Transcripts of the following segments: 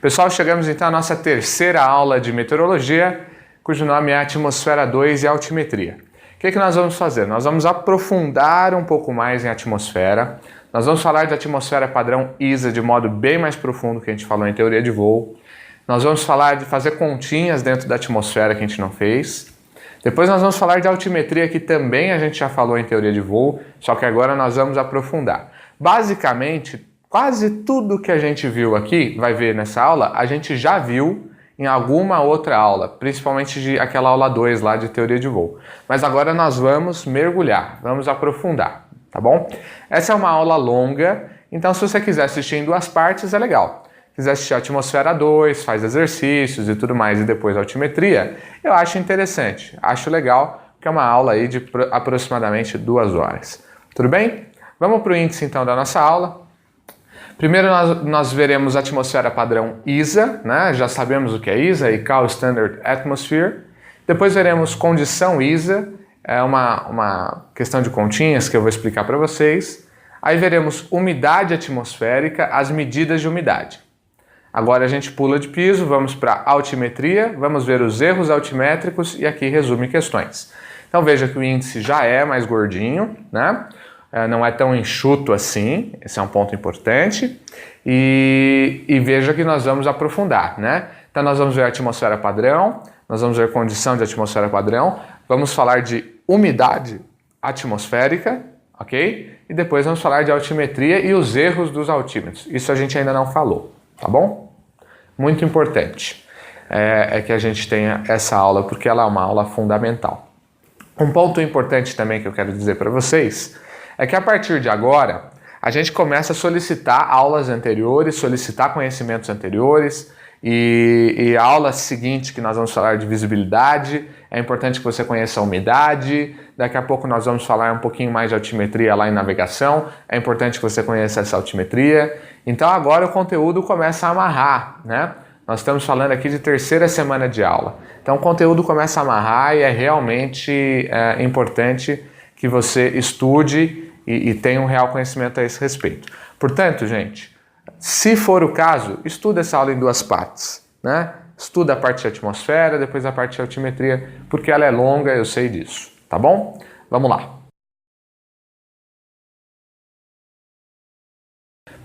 Pessoal, chegamos então à nossa terceira aula de meteorologia, cujo nome é Atmosfera 2 e Altimetria. O que nós vamos fazer? Nós vamos aprofundar um pouco mais em atmosfera, nós vamos falar de atmosfera padrão ISA de modo bem mais profundo que a gente falou em teoria de voo, nós vamos falar de fazer continhas dentro da atmosfera que a gente não fez, depois nós vamos falar de altimetria que também a gente já falou em teoria de voo, só que agora nós vamos aprofundar. Basicamente, quase tudo que a gente viu aqui, vai ver nessa aula, a gente já viu em alguma outra aula, principalmente de aquela aula 2 lá de teoria de voo. Mas agora nós vamos mergulhar, vamos aprofundar, tá bom? Essa é uma aula longa, então se você quiser assistir em duas partes é legal. Se quiser assistir a Atmosfera 2, faz exercícios e tudo mais e depois a altimetria, eu acho interessante, acho legal, que é uma aula aí de aproximadamente 2 horas. Tudo bem? Vamos para o índice então da nossa aula. Primeiro nós veremos a atmosfera padrão ISA, né? Já sabemos o que é ISA, ICAO Standard Atmosphere. Depois veremos condição ISA, é uma questão de continhas que eu vou explicar para vocês. Aí veremos umidade atmosférica, as medidas de umidade. Agora a gente pula de piso, vamos para altimetria, vamos ver os erros altimétricos e aqui resume questões. Então veja que o índice já é mais gordinho, né? Não é tão enxuto assim, esse é um ponto importante, e veja que nós vamos aprofundar, né? Então nós vamos ver a atmosfera padrão, nós vamos ver condição de atmosfera padrão, vamos falar de umidade atmosférica, ok? E depois vamos falar de altimetria e os erros dos altímetros, isso a gente ainda não falou, tá bom? Muito importante é que a gente tenha essa aula, porque ela é uma aula fundamental. Um ponto importante também que eu quero dizer para vocês é que a partir de agora, a gente começa a solicitar aulas anteriores, solicitar conhecimentos anteriores e a aula seguinte que nós vamos falar de visibilidade, é importante que você conheça a umidade, daqui a pouco nós vamos falar um pouquinho mais de altimetria lá em navegação, é importante que você conheça essa altimetria. Então agora o conteúdo começa a amarrar, né? Nós estamos falando aqui de terceira semana de aula, então o conteúdo começa a amarrar e é realmente importante que você estude e tenha um real conhecimento a esse respeito. Portanto, gente, se for o caso, estuda essa aula em 2 partes, né? Estuda a parte de atmosfera, depois a parte de altimetria, porque ela é longa, eu sei disso, tá bom? Vamos lá.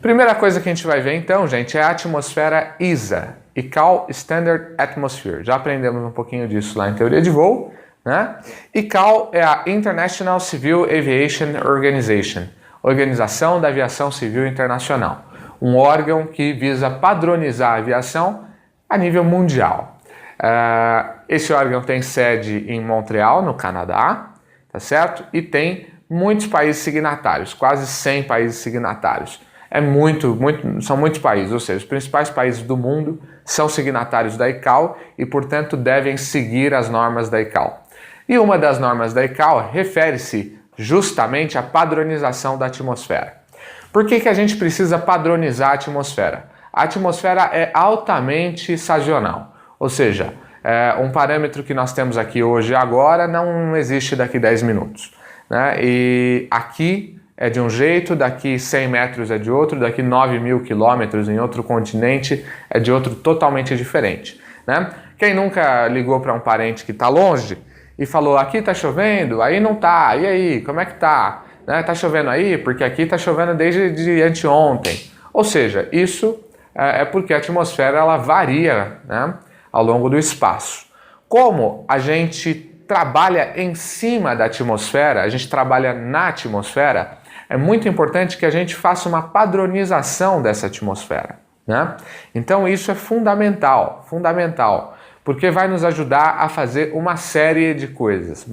Primeira coisa que a gente vai ver então, gente, é a atmosfera ISA, ICAO Standard Atmosphere. Já aprendemos um pouquinho disso lá em teoria de voo, né? ICAO é a International Civil Aviation Organization, Organização da Aviação Civil Internacional, um órgão que visa padronizar a aviação a nível mundial. Esse órgão tem sede em Montreal, no Canadá, tá certo? E tem muitos países signatários, quase 100 países signatários. São muitos países, ou seja, os principais países do mundo são signatários da ICAO e, portanto, devem seguir as normas da ICAO. E uma das normas da ICAO refere-se justamente à padronização da atmosfera. Por que a gente precisa padronizar a atmosfera? A atmosfera é altamente sazonal, ou seja, um parâmetro que nós temos aqui hoje e agora não existe daqui 10 minutos. Né? E aqui é de um jeito, daqui 100 metros é de outro, daqui 9.000 quilômetros em outro continente é de outro totalmente diferente. Né? Quem nunca ligou para um parente que está longe e falou, aqui tá chovendo, aí não tá, e aí, como é que tá? Né? Tá chovendo aí? Porque aqui tá chovendo desde anteontem. Ou seja, isso é porque a atmosfera ela varia, né, ao longo do espaço. Como a gente trabalha em cima da atmosfera, a gente trabalha na atmosfera, é muito importante que a gente faça uma padronização dessa atmosfera. Né? Então isso é fundamental, porque vai nos ajudar a fazer uma série de coisas,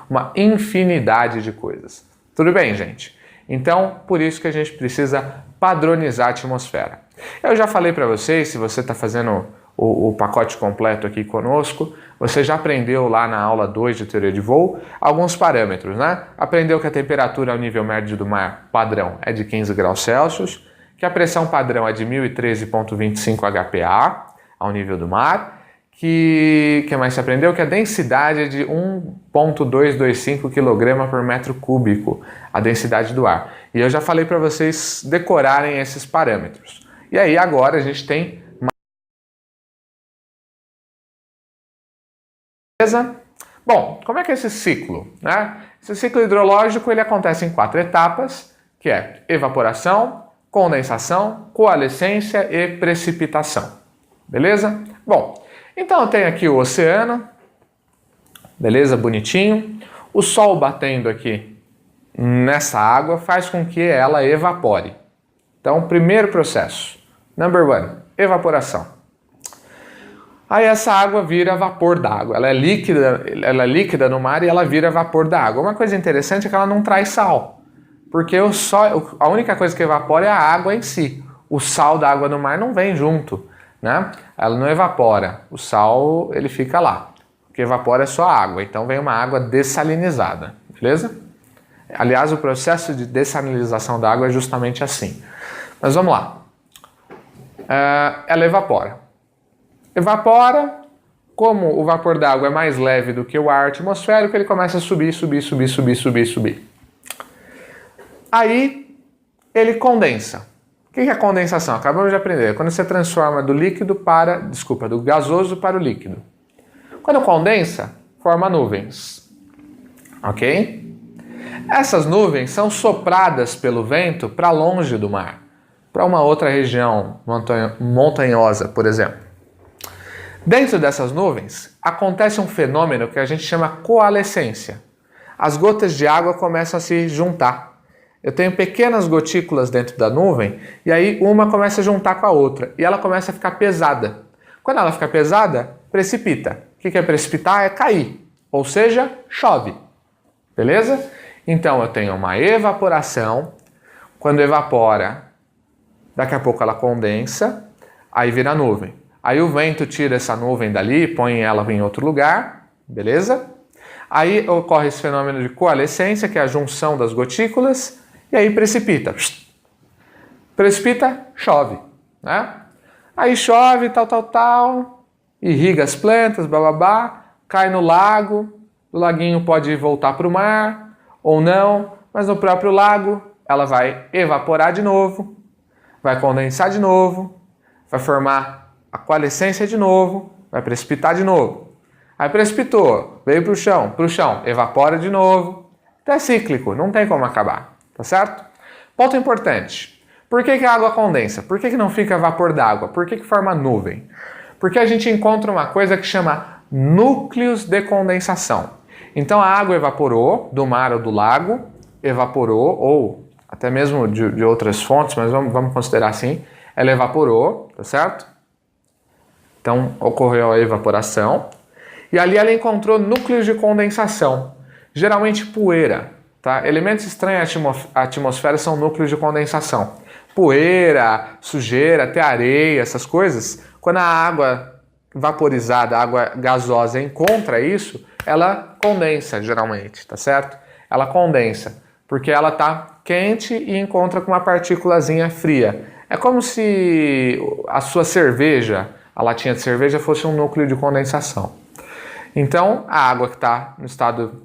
uma infinidade de coisas. Tudo bem, gente? Então, por isso que a gente precisa padronizar a atmosfera. Eu já falei para vocês, se você está fazendo o pacote completo aqui conosco, você já aprendeu lá na aula 2 de teoria de voo alguns parâmetros, né? Aprendeu que a temperatura ao nível médio do mar padrão é de 15 graus Celsius, que a pressão padrão é de 1013,25 HPA ao nível do mar, que mais você aprendeu? Que a densidade é de 1,225 kg por metro cúbico, a densidade do ar. E eu já falei para vocês decorarem esses parâmetros. E aí agora a gente tem Beleza? Bom, como é que é esse ciclo, né? Esse ciclo hidrológico ele acontece em 4 etapas, que é evaporação, condensação, coalescência e precipitação. Beleza? Bom, então eu tenho aqui o oceano, beleza? Bonitinho. O sol batendo aqui nessa água faz com que ela evapore. Então, primeiro processo, number 1, evaporação. Aí essa água vira vapor d'água. Ela é líquida no mar e ela vira vapor d'água. Uma coisa interessante é que ela não traz sal, porque a única coisa que evapora é a água em si. O sal da água no mar não vem junto, né? Ela não evapora. O sal ele fica lá. O que evapora é só a água. Então vem uma água dessalinizada, beleza? Aliás, o processo de dessalinização da água é justamente assim. Mas vamos lá. Ela evapora. Evapora, como o vapor d'água é mais leve do que o ar atmosférico, ele começa a subir. Aí ele condensa. O que é a condensação? Acabamos de aprender. Quando você transforma do gasoso para o líquido. Quando condensa, forma nuvens. Ok? Essas nuvens são sopradas pelo vento para longe do mar, para uma outra região montanhosa, por exemplo. Dentro dessas nuvens, acontece um fenômeno que a gente chama coalescência. As gotas de água começam a se juntar. Eu tenho pequenas gotículas dentro da nuvem e aí uma começa a juntar com a outra e ela começa a ficar pesada. Quando ela fica pesada, precipita. O que é precipitar? É cair, ou seja, chove. Beleza? Então eu tenho uma evaporação. Quando evapora, daqui a pouco ela condensa, aí vira nuvem. Aí o vento tira essa nuvem dali e põe ela em outro lugar, beleza? Aí ocorre esse fenômeno de coalescência, que é a junção das gotículas, e aí precipita. Precipita, chove, né? Aí chove, irriga as plantas, bababá, cai no lago, o laguinho pode voltar para o mar, ou não, mas no próprio lago ela vai evaporar de novo, vai condensar de novo, vai formar a coalescência de novo, vai precipitar de novo. Aí precipitou, veio para o chão, evapora de novo. Então é cíclico, não tem como acabar, tá certo? Ponto importante. Por que a água condensa? Por que não fica vapor d'água? Por que forma nuvem? Porque a gente encontra uma coisa que chama núcleos de condensação. Então a água evaporou do mar ou do lago, evaporou, ou até mesmo de outras fontes, mas vamos considerar assim, ela evaporou, tá certo? Então, ocorreu a evaporação. E ali ela encontrou núcleos de condensação. Geralmente poeira. Tá? Elementos estranhos à atmosfera são núcleos de condensação. Poeira, sujeira, até areia, essas coisas. Quando a água vaporizada, a água gasosa encontra isso, ela condensa, geralmente. Tá certo? Ela condensa. Porque ela está quente e encontra com uma partículazinha fria. É como se a sua cerveja, a latinha de cerveja, fosse um núcleo de condensação. Então, a água que está no estado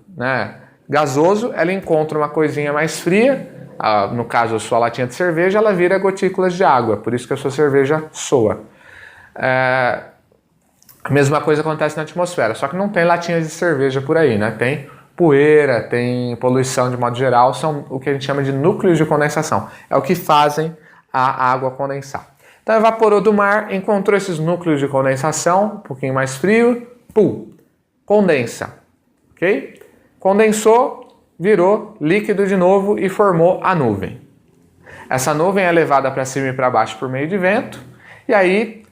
gasoso, ela encontra uma coisinha mais fria, no caso a sua latinha de cerveja, ela vira gotículas de água, por isso que a sua cerveja soa. A mesma coisa acontece na atmosfera, só que não tem latinhas de cerveja por aí, né? Tem poeira, tem poluição de modo geral, são o que a gente chama de núcleos de condensação. É o que fazem a água condensar. Então evaporou do mar, encontrou esses núcleos de condensação, um pouquinho mais frio, condensa, ok? Condensou, virou líquido de novo e formou a nuvem. Essa nuvem é levada para cima e para baixo por meio de vento, e aí,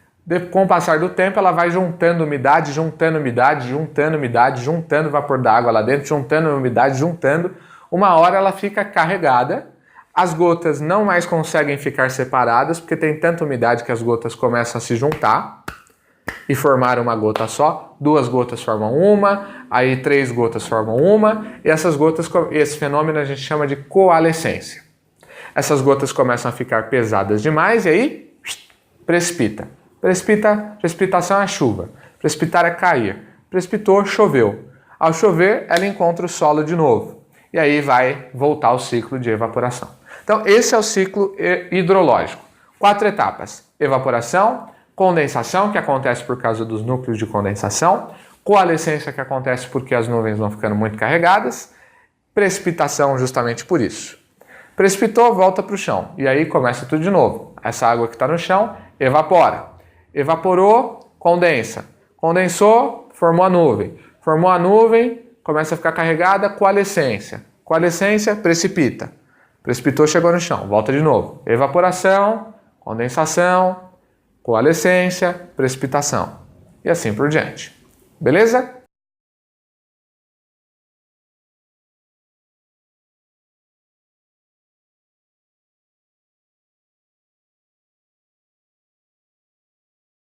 com o passar do tempo, ela vai juntando umidade, juntando vapor d'água lá dentro, juntando umidade, uma hora ela fica carregada. As gotas não mais conseguem ficar separadas, porque tem tanta umidade que as gotas começam a se juntar e formar uma gota só. 2 gotas formam uma, aí 3 gotas formam uma, e esse fenômeno a gente chama de coalescência. Essas gotas começam a ficar pesadas demais e aí precipita. Precipitação é chuva. Precipitar é cair. Precipitou, choveu. Ao chover, ela encontra o solo de novo. E aí vai voltar ao ciclo de evaporação. Então, esse é o ciclo hidrológico. 4 etapas. Evaporação, condensação, que acontece por causa dos núcleos de condensação, Coalescência que acontece porque as nuvens vão ficando muito carregadas. Precipitação justamente por isso. Precipitou, volta para o chão. E aí começa tudo de novo. Essa água que está no chão evapora. Evaporou, condensa. Condensou, formou a nuvem. Formou a nuvem, começa a ficar carregada, coalescência. Coalescência, precipita. Precipitou, chegou no chão. Volta de novo. Evaporação, condensação, coalescência, precipitação. E assim por diante. Beleza?